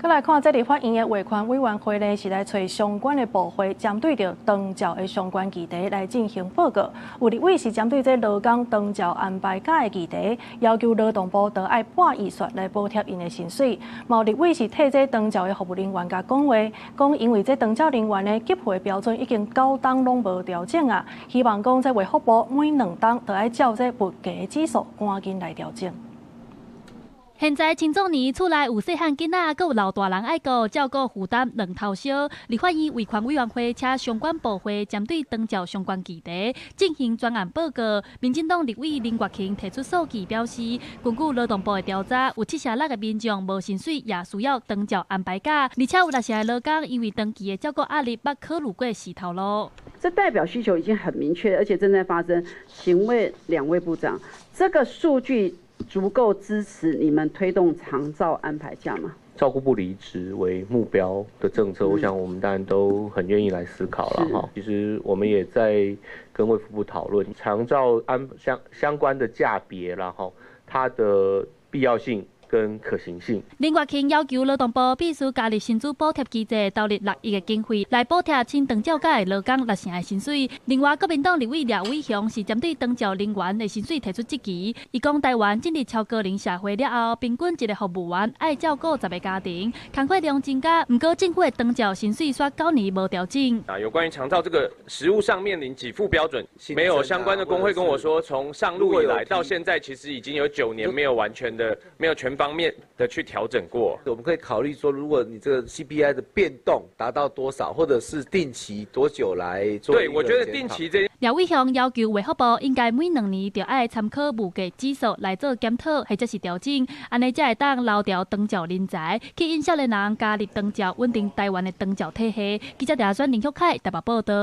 再來看，這立法院的衛權委員會呢，是來找相關的部會，針對着長照的相關議題來進行報告。有立委是針對這勞工長照安排假的議題，要求勞動部得愛半億元來補貼因的薪水。有立委是替這長照的服務人員甲講話，講因為這長照人員的給付標準已經9冬攏無調整啊，希望講這衛福部每2冬得愛照這物價的指數趕緊來調整。現在青壯年厝內有細漢囡仔，閣有老大人愛顧，照顧負擔兩頭燒。立法院衛權委員會請相關部會針對長照相關議題進行專案報告。民進黨立委林月卿提出數據表示，根據勞動部的調查，有76%的民眾無薪水，也需要長照安排假，而且有60%的勞工因為長期的照顧壓力，捌考慮過洗頭路。這代表需求已經很明確，而且正在發生。請問兩位部長，這個數據足夠支持你們推動長照安排假嗎？照顧不離職為目標的政策，我想我們當然都很願意來思考了哈。其實我們也在跟衛福部討論長照相關的假別，然後它的必要性跟可行性。林月卿要求勞動部必須加入薪資補貼機制，投入6億的經費來補貼親長照假的勞工60%的薪水。另外，國民黨立委廖偉雄是針對長照人員的薪水提出質疑。伊講台灣進入超高齡社會了後，平均一個服務員愛照顧10個家庭，工課量增加，不過政府的長照薪水煞9年無調整。有關於長照這個實務上面臨給付標準，沒有相關的工會跟我說，從上路以來到現在，其實已經有9年沒有完全的沒有全方面的去調整過。我們可以考慮說，如果你這個 CPI 的變動達到多少，或者是定期多久來做？對，我覺得定期這。廖偉雄要求衛福部應該每2年就要參考物價指數來做檢討，或者是調整，安尼才會當留住長照人才，去引少年人加入長照，穩定台灣的長照體系。記者陳亞選林旭凱台北報道。